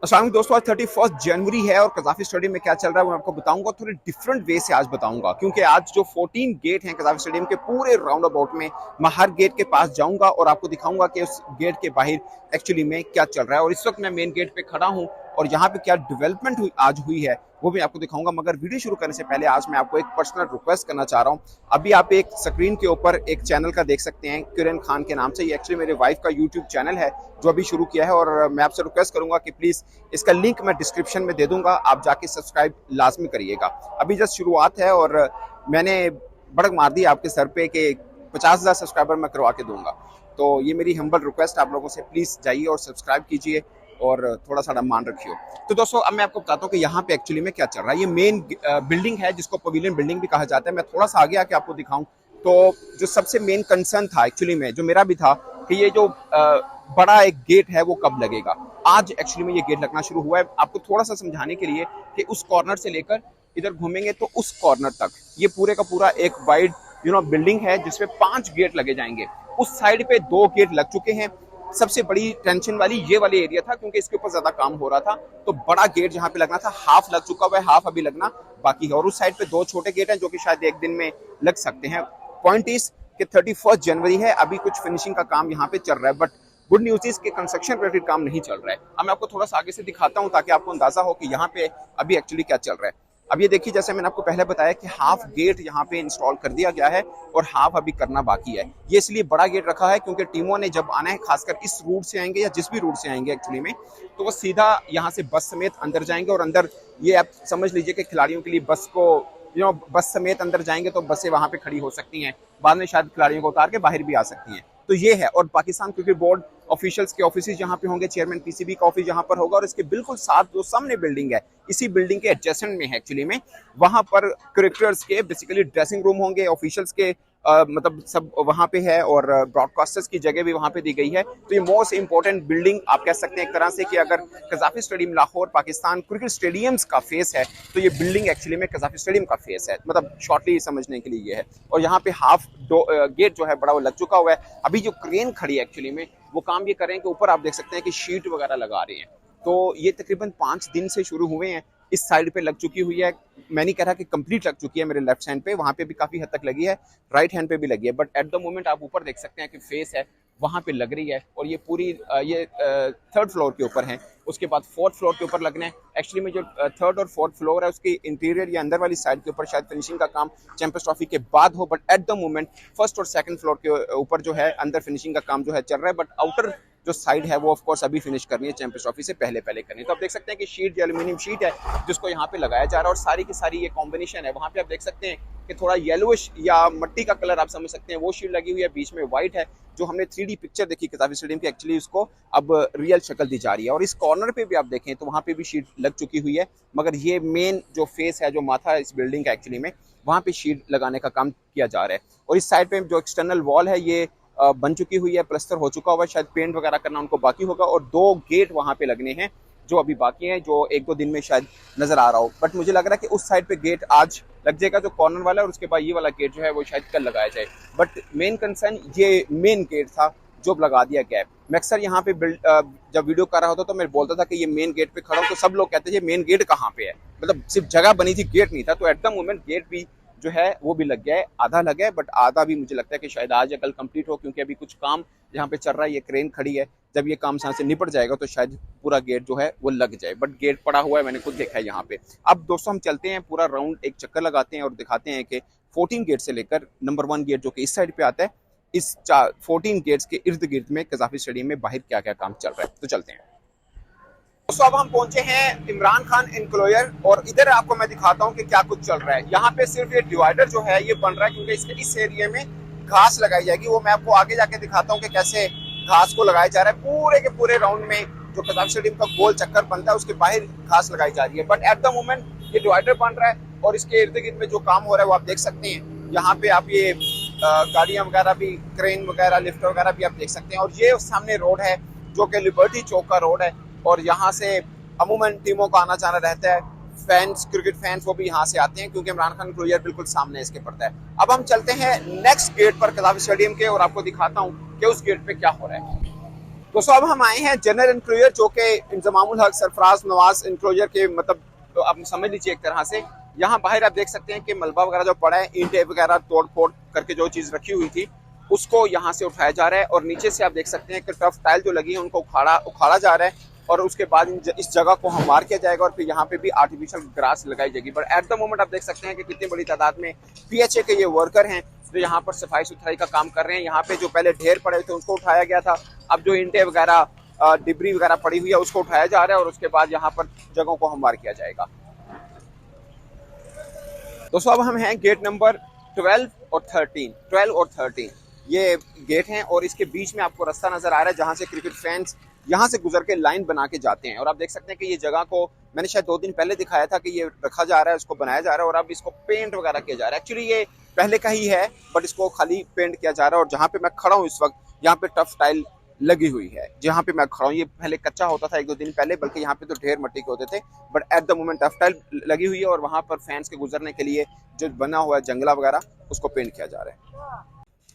अस्सलाम दोस्तों, आज 31 जनवरी है और कज़ाफ़ी स्टेडियम में क्या चल रहा है वो मैं आपको बताऊंगा। थोड़े डिफरेंट वे से आज बताऊंगा क्योंकि आज जो 14 गेट हैं कज़ाफ़ी स्टेडियम के पूरे राउंड अबाउट में, मैं हर गेट के पास जाऊंगा और आपको दिखाऊंगा कि उस गेट के बाहर एक्चुअली में क्या चल रहा है। और इस वक्त मैं मेन गेट पे खड़ा हूँ और यहाँ पे क्या डेवलपमेंट आज हुई है वो भी आपको दिखाऊंगा। मगर वीडियो शुरू करने से पहले आज मैं आपको एक पर्सनल रिक्वेस्ट करना चाह रहा हूँ। अभी आप एक स्क्रीन के ऊपर एक चैनल का देख सकते हैं किरण खान के नाम से। ये एक्चुअली मेरे वाइफ का यूट्यूब चैनल है जो अभी शुरू किया है और मैं आपसे रिक्वेस्ट करूंगा कि प्लीज इसका लिंक मैं डिस्क्रिप्शन में दे दूंगा, आप जाके सब्सक्राइब लाजमी करिएगा। अभी जस्ट शुरुआत है और मैंने बड़क मार दी आपके सर पे कि 50,000 सब्सक्राइबर मैं करवा के दूंगा। तो ये मेरी हम्बल रिक्वेस्ट आप लोगों से, प्लीज जाइए और सब्सक्राइब कीजिए और थोड़ा सा मान रखियो। तो दोस्तों अब मैं आपको बताता हूँ कि यहाँ पे एक्चुअली में क्या चल रहा है। ये मेन बिल्डिंग है जिसको पवेलियन बिल्डिंग भी कहा जाता है। मैं थोड़ा सा आगे आके आपको दिखाऊं तो जो सबसे मेन कंसर्न था एक्चुअली में, जो मेरा भी था कि ये जो बड़ा एक गेट है वो कब लगेगा। आज एक्चुअली में ये गेट लगना शुरू हुआ है। आपको थोड़ा सा समझाने के लिए कि उस कॉर्नर से लेकर इधर घूमेंगे तो उस कॉर्नर तक ये पूरे का पूरा एक वाइड बिल्डिंग है जिसमें 5 गेट लगे जाएंगे। उस साइड पे 2 गेट लग चुके हैं। सबसे बड़ी टेंशन वाली ये वाली एरिया था क्योंकि इसके ऊपर ज्यादा काम हो रहा था। तो बड़ा गेट जहां पे लगना था हाफ लग चुका हुआ है, हाफ अभी लगना बाकी है। और उस साइड पे 2 छोटे गेट हैं जो कि शायद एक दिन में लग सकते हैं। पॉइंट इज कि 31 जनवरी है, अभी कुछ फिनिशिंग का काम यहाँ पे चल रहा है। बट गुड न्यूज इज कि कंस्ट्रक्शन रिलेटेड काम नहीं चल रहा है। अब मैं आपको थोड़ा सा आगे से दिखाता हूँ ताकि आपको अंदाजा हो कि यहाँ पे अभी एक्चुअली क्या चल रहा है। अब ये देखिए, जैसे मैंने आपको पहले बताया कि हाफ गेट यहाँ पे इंस्टॉल कर दिया गया है और हाफ अभी करना बाकी है। ये इसलिए बड़ा गेट रखा है क्योंकि टीमों ने जब आना है, खासकर इस रूट से आएंगे या जिस भी रूट से आएंगे एक्चुअली में, तो वो सीधा यहाँ से बस समेत अंदर जाएंगे। और अंदर ये आप समझ लीजिए कि खिलाड़ियों के लिए बस को बस समेत अंदर जाएंगे तो बसें वहां पे खड़ी हो सकती हैं, बाद में शायद खिलाड़ियों को उतार के बाहर भी आ सकती हैं। तो ये है। और पाकिस्तान क्रिकेट बोर्ड ऑफिशियल्स के ऑफिस यहाँ पे होंगे, चेयरमैन पीसीबी का ऑफिस यहाँ पर होगा और इसके बिल्कुल साथ जो सामने बिल्डिंग है, इसी बिल्डिंग के एडजेसेंट में है एक्चुअली में, वहां पर क्रिकेटर्स के बेसिकली ड्रेसिंग रूम होंगे, ऑफिशियल्स के मतलब सब वहां पे है और ब्रॉडकास्टर्स की जगह भी वहां पे दी गई है। तो ये मोस्ट इंपॉर्टेंट बिल्डिंग आप कह सकते हैं एक तरह से कि अगर Gaddafi stadium Lahore Pakistan cricket stadiums का फेस है तो ये बिल्डिंग एक्चुअली में कज़ाफ़ी स्टेडियम का फेस है। मतलब शॉर्टली समझने के लिए ये है। और यहाँ पे हाफ गेट जो है बड़ा वो लग चुका हुआ है। अभी जो क्रेन खड़ी है एक्चुअली में वो काम ये कर रहे हैं कि ऊपर आप देख सकते हैं कि शीट वगैरह लगा रहे हैं। तो ये तकरीबन 5 दिन से शुरू हुए हैं। इस साइड पे लग चुकी हुई है, मैं नहीं कह रहा कि कंप्लीट लग चुकी है, मेरे लेफ्ट हैंड पे वहां पे भी काफी हद तक लगी है, राइट हैंड पे भी लगी है। बट एट द मोमेंट आप ऊपर देख सकते हैं कि फेस है वहां पे लग रही है। और ये पूरी ये 3rd फ्लोर के ऊपर है, उसके बाद 4th फ्लोर के ऊपर लगना है। एक्चुअली में जो 3rd और 4th फ्लोर है उसकी इंटीरियर या अंदर वाली साइड के ऊपर शायद फिनिशिंग का काम चैंपियंस ट्रॉफी के बाद हो। But at the moment 1st और 2nd फ्लोर के ऊपर जो है अंदर फिनिशिंग का काम जो है चल रहा है। बट आउटर जो साइड है वो ऑफ कोर्स अभी फिनिश करनी है, चैंपियंस ट्रॉफी से पहले करनी है। तो आप देख सकते हैं कि शीट, जो एल्यूमिनियम शीट है जिसको यहाँ पे लगाया जा रहा है और सारी की सारी ये कॉम्बिनेशन है। वहाँ पे आप देख सकते हैं कि थोड़ा येलोइश या मट्टी का कलर आप समझ सकते हैं, वो शीट लगी हुई है, बीच में व्हाइट है। जो हमने 3D पिक्चर देखी कज़ाफ़ी स्टेडियम की, एक्चुअली उसको अब रियल शक्ल दी जा रही है। और इस कॉर्नर पे भी आप देखें तो वहाँ पे भी शीट लग चुकी हुई है। मगर ये मेन जो फेस है, जो माथा है इस बिल्डिंग का एक्चुअली में, वहाँ पे शीट लगाने का काम किया जा रहा है। और इस साइड पे जो एक्सटर्नल वॉल है ये बन चुकी हुई है, प्लस्तर हो चुका हुआ है, शायद पेंट वगैरह करना उनको बाकी होगा। और 2 गेट वहां पे लगने हैं जो अभी बाकी हैं, जो 1-2 दिन में शायद नजर आ रहा हो। बट मुझे लग रहा है कि उस साइड पे गेट आज लग जाएगा जो कॉर्नर वाला है, और उसके बाद ये वाला गेट जो है वो शायद कल लगाया जाए। बट मेन कंसर्न ये मेन गेट था जो लगा दिया गया है। मैं अक्सर यहाँ पे जब वीडियो कर रहा होता तो मैं बोलता था कि ये मेन गेट पे खड़ा हूँ, तो सब लोग कहते थे मेन गेट कहाँ पे है, मतलब सिर्फ जगह बनी थी, गेट नहीं था। तो एट द मोमेंट गेट भी जो है वो भी लग गया है, आधा लगा है। बट आधा भी मुझे लगता है कि शायद आज या कल कंप्लीट हो, क्योंकि अभी कुछ काम यहाँ पे चल रहा है। ये क्रेन खड़ी है, जब ये काम यहाँ से निपट जाएगा तो शायद पूरा गेट जो है वो लग जाए। बट गेट पड़ा हुआ है, मैंने खुद देखा है यहाँ पे। अब दोस्तों हम चलते हैं, पूरा राउंड एक चक्कर लगाते हैं और दिखाते हैं कि 14 गेट से लेकर नंबर 1 गेट जो कि इस साइड पे आता है, इस 14 गेट्स के इर्द गिर्द में कज़ाफ़ी स्टेडियम में बाहर क्या क्या काम चल रहा है। तो चलते हैं दोस्तों। अब हम पहुंचे हैं इमरान खान एनक्लोजर और इधर आपको मैं दिखाता हूं कि क्या कुछ चल रहा है। यहाँ पे सिर्फ ये डिवाइडर जो है ये बन रहा है क्योंकि इसके इस एरिया में घास लगाई जाएगी। वो मैं आपको आगे जाके दिखाता हूँ कि कैसे घास को लगाया जा रहा है। पूरे के पूरे राउंड में जो कज़ाफ़ी स्टेडियम का गोल चक्कर बनता है उसके बाहर घास लगाई जा रही है। बट एट द मोमेंट ये डिवाइडर बन रहा है और इसके इर्द गिर्द में जो काम हो रहा है वो आप देख सकते हैं। यहाँ पे आप ये गाड़ियां वगैरह भी, क्रेन वगैरह, लिफ्ट वगैरह भी आप देख सकते हैं। और ये सामने रोड है जो कि लिबर्टी चौक का रोड है और यहाँ से अमूमन टीमों का आना जाना रहता है। फैंस, क्रिकेट फैंस वो भी यहाँ से आते हैं क्योंकि इमरान खान एनक्लोजर बिल्कुल सामने इसके पड़ता है। अब हम चलते हैं नेक्स्ट गेट पर कज़ाफ़ी स्टेडियम के और आपको दिखाता हूँ कि उस गेट पे क्या हो रहा है। दोस्तों अब हम आए हैं जनरल इंक्लोजर, जो कि इंजमामुल हक सरफराज नवाज इंक्लोजर के मतलब तो आप समझ लीजिए एक तरह से। यहाँ बाहर आप देख सकते हैं कि मलबा वगैरह जो पड़ा है, ईंटें वगैरह तोड़ फोड़ करके जो चीज़ रखी हुई थी उसको यहाँ से उठाया जा रहा है, और नीचे से आप देख सकते हैं कि टफ टाइल जो लगी है उनको उखाड़ा जा रहा है, और उसके बाद इस जगह को हमवार किया जाएगा और फिर यहाँ पे भी आर्टिफिशियल ग्रास लगाई जाएगी। बट एट द मोमेंट आप देख सकते हैं कि कितनी बड़ी तादाद में PHA के ये वर्कर हैं जो यहाँ पर सफाई सुथराई का काम कर रहे हैं। यहाँ पे जो पहले ढेर पड़े थे उसको उठाया गया था, अब जो ईंटें वगैरह डिब्री वगैरह पड़ी हुई है उसको उठाया जा रहा है, और उसके बाद यहाँ पर जगहों को हमवार किया जाएगा। दोस्तों अब हम हैं गेट नंबर 12 और 13 ये गेट हैं, और इसके बीच में आपको रास्ता नजर आ रहा है जहाँ से क्रिकेट फैंस यहाँ से गुजर के लाइन बना के जाते हैं। और आप देख सकते हैं कि ये जगह को मैंने शायद 2 दिन पहले दिखाया था कि ये रखा जा रहा है, इसको बनाया जा रहा है और अब इसको पेंट वगैरह किया जा रहा है। एक्चुअली ये पहले का ही है बट इसको खाली पेंट किया जा रहा है। और जहाँ पे मैं खड़ा हूँ इस वक्त, यहाँ पे टफ टाइल लगी हुई है जहाँ पे मैं खड़ा हूँ। ये पहले कच्चा होता था 1-2 दिन पहले, बल्कि यहाँ पे तो ढेर मिट्टी के होते थे, but at the moment tough tile लगी हुई है, और वहाँ पर फैंस के गुजरने के लिए जो बना हुआ है जंगला वगैरह उसको पेंट किया जा रहा है।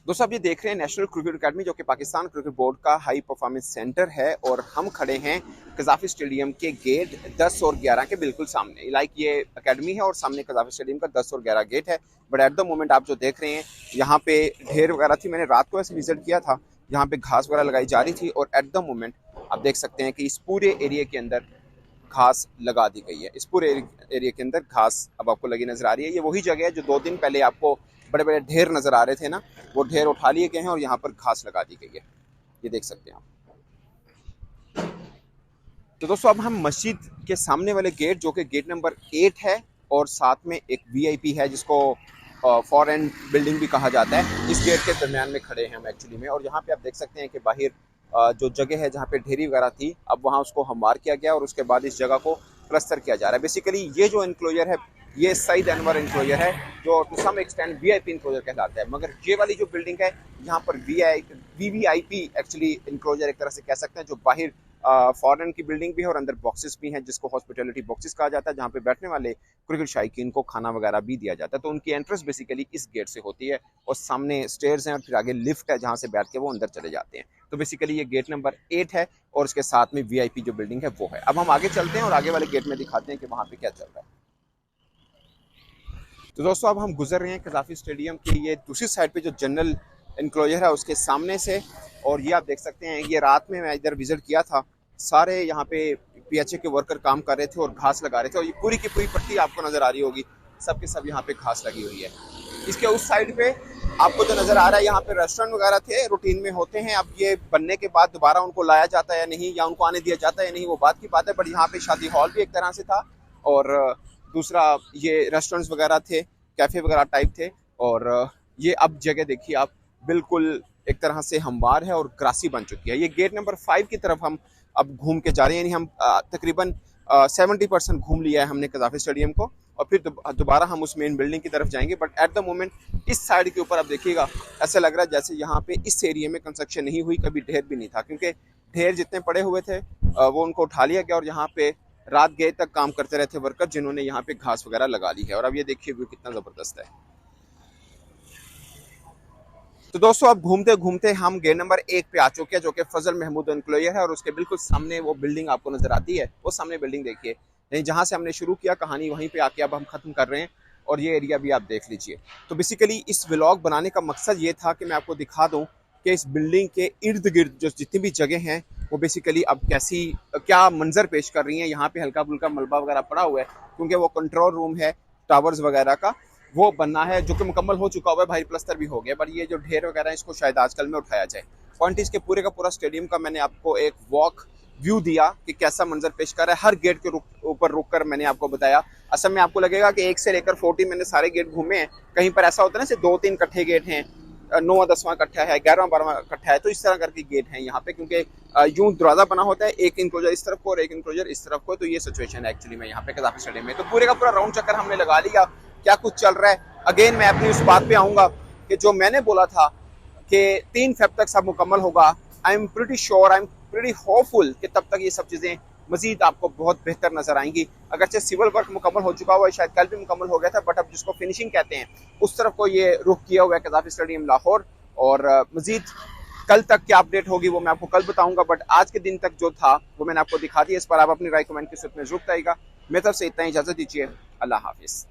दोस्तों आप ये देख रहे हैं नेशनल क्रिकेट अकेडमी, जो कि पाकिस्तान क्रिकेट बोर्ड का हाई परफॉर्मेंस सेंटर है, और हम खड़े हैं कजाफी स्टेडियम के गेट 10 और 11 के बिल्कुल सामने। लाइक ये अकेडमी है और सामने कजाफी स्टेडियम का 10 और 11 गेट है। बट एट द मोमेंट आप जो देख रहे हैं यहाँ पे ढेर वगैरह थी, मैंने रात को ऐसे विजिट किया था, यहाँ पे घास वगैरह लगाई जा रही थी, और एट द मोमेंट आप देख सकते हैं कि इस पूरे एरिया के अंदर घास लगा दी गई है। इस पूरे एरिया के अंदर घास अब आपको लगी नजर आ रही है। ये वही जगह है जो 2 दिन पहले आपको बड़े बड़े ढेर नजर आ रहे थे ना, वो ढेर उठा लिए गए हैं और यहाँ पर घास लगा दी गई है, ये देख सकते हैं आप। तो दोस्तों अब हम मस्जिद के सामने वाले गेट, जो कि गेट नंबर 8 है, और साथ में एक VIP है जिसको फॉरेन बिल्डिंग भी कहा जाता है, इस गेट के दरमियान में खड़े हैं हम एक्चुअली में। और यहाँ पे आप देख सकते हैं कि बाहर जो जगह है जहाँ पे ढेरी वगैरह थी, अब वहाँ उसको हमवार किया गया और उसके बाद इस जगह को प्लस्तर किया जा रहा है। बेसिकली ये जो इंक्लोजर है ये सईद अनवर इंक्लोजर है, जो to some extent VIP enclosure कहलाता है। मगर ये वाली जो बिल्डिंग है यहाँ पर VVIP एक्चुअली इंक्लोजर एक तरह से कह सकते हैं, जो बाहर फॉरेन की बिल्डिंग भी है और अंदर बॉक्सेस भी हैं जिसको हॉस्पिटैलिटी बॉक्सेस कहा जाता है, जहाँ पे बैठने वाले क्रिकेट शायकीन को खाना वगैरह भी दिया जाता है। तो उनकी एंट्रेंस बेसिकली इस गेट से होती है, और सामने स्टेयर्स हैं और फिर आगे लिफ्ट है जहाँ से बैठ के वो अंदर चले जाते हैं। तो बेसिकली ये गेट नंबर 8 है, और उसके साथ में VIP जो बिल्डिंग है वो है। अब हम आगे चलते हैं और आगे वाले गेट में दिखाते हैं कि वहाँ पे क्या चल रहा है। तो दोस्तों अब हम गुजर रहे हैं कजाफी स्टेडियम के ये दूसरी साइड पे जो जनरल इंक्लोजर है उसके सामने से, और ये आप देख सकते हैं ये रात में मैं इधर विजिट किया था, सारे यहाँ पे PHA के वर्कर काम कर रहे थे और घास लगा रहे थे, और ये पूरी की पूरी पट्टी आपको नजर आ रही होगी, सबके सब यहाँ पे घास लगी हुई है। इसके उस साइड पे आपको जो नजर आ रहा है यहाँ पे रेस्टोरेंट वगैरह थे, रूटीन में होते हैं। अब ये बनने के बाद दोबारा उनको लाया जाता है या नहीं, या उनको आने दिया जाता है या नहीं, वो बात की बात है। बट यहाँ पे शादी हॉल भी एक तरह से था, और दूसरा ये रेस्टोरेंट्स वगैरह थे, कैफे वगैरह टाइप थे, और ये अब जगह देखिए आप बिल्कुल एक तरह से हमवार है और ग्रासी बन चुकी है। ये गेट नंबर 5 की तरफ हम अब घूम के जा रहे हैं, यानी हम तकरीबन 70% घूम लिया है हमने कजाफी स्टेडियम को, और फिर दोबारा हम उस मेन बिल्डिंग की तरफ जाएंगे। बट एट द मोमेंट इस साइड के ऊपर आप देखिएगा ऐसा लग रहा है जैसे यहाँ पे इस एरिया में कंस्ट्रक्शन नहीं हुई, कभी ढेर भी नहीं था, क्योंकि ढेर जितने पड़े हुए थे वो उनको उठा लिया गया, और यहाँ पे रात गए तक काम करते रहते वर्कर जिन्होंने यहाँ पे घास वगैरह लगा ली है। और अब ये देखिए व्यू कितना जबरदस्त है। तो दोस्तों अब घूमते घूमते हम गेट नंबर 1 पे आ चुके हैं, जो कि फजल महमूद इंक्लोजर है, और उसके बिल्कुल सामने वो बिल्डिंग आपको नजर आती है, वो सामने बिल्डिंग देखिए, नहीं जहाँ से हमने शुरू किया कहानी वहीं पे आके अब हम खत्म कर रहे हैं, और ये एरिया भी आप देख लीजिए। तो बेसिकली इस व्लॉग बनाने का मकसद ये था कि मैं आपको दिखा दूँ कि इस बिल्डिंग के इर्द गिर्द जो जितनी भी जगह हैं वो बेसिकली अब क्या मंजर पेश कर रही हैं। यहाँ पे हल्का फुल्का मलबा वगैरह पड़ा हुआ है, क्योंकि वो कंट्रोल रूम है टावर्स वगैरह का, वो बनना है, जो कि मुकम्मल हो चुका हुआ है, भारी प्लस्तर भी हो गया। पर ये जो ढेर वगैरह है इसको शायद आजकल में उठाया जाए। पॉइंट इसके पूरे का पूरा स्टेडियम का मैंने आपको एक वॉक व्यू दिया कि कैसा मंजर पेश कर रहा है। हर गेट के ऊपर रुक कर मैंने आपको बताया। असल में आपको लगेगा कि 1 से लेकर 40 मैंने सारे गेट घूमे हैं। कहीं पर ऐसा होता है ना 2-3 इकट्ठे गेट हैं, 9वां 10वां इकट्ठा है, 11वां 12वां इकट्ठा है, तो इस तरह करके गेट हैं यहाँ पे, क्योंकि यूं दरवाजा बना होता है, एक इंक्लोजर इस तरफ को और एक इंक्लोजर इस तरफ को। तो ये सिचुएशन है एक्चुअली में यहाँ पे कजाफी स्टेडियम में। तो पूरे का पूरा राउंड चक्कर हमने लगा लिया, क्या कुछ चल रहा है। अगेन मैं अपनी उस बात पे आऊंगा कि जो मैंने बोला था कि 3 फेब तक सब मुकम्मल होगा, I am pretty sure, I am pretty hopeful कि तब तक ये सब चीज़ें मजीद आपको बहुत बेहतर नजर आएंगी। अगरचे सिविल वर्क मुकम्मल हो चुका हुआ है, शायद कल भी मुकम्मल हो गया था, बट अब जिसको फिनिशिंग कहते हैं उस तरफ को ये रुख किया हुआ है कजाफी स्टेडियम लाहौर। और मजीद कल तक क्या अपडेट होगी वो मैं आपको कल बताऊंगा, बट आज के दिन तक जो था वो मैंने आपको दिखा दिया। इस पर आप अपनी राय कमेंट के सूत्र में जरूर बताइएगा। मेरी तरफ से इतना ही, इजाजत दीजिए, अल्लाह हाफिज।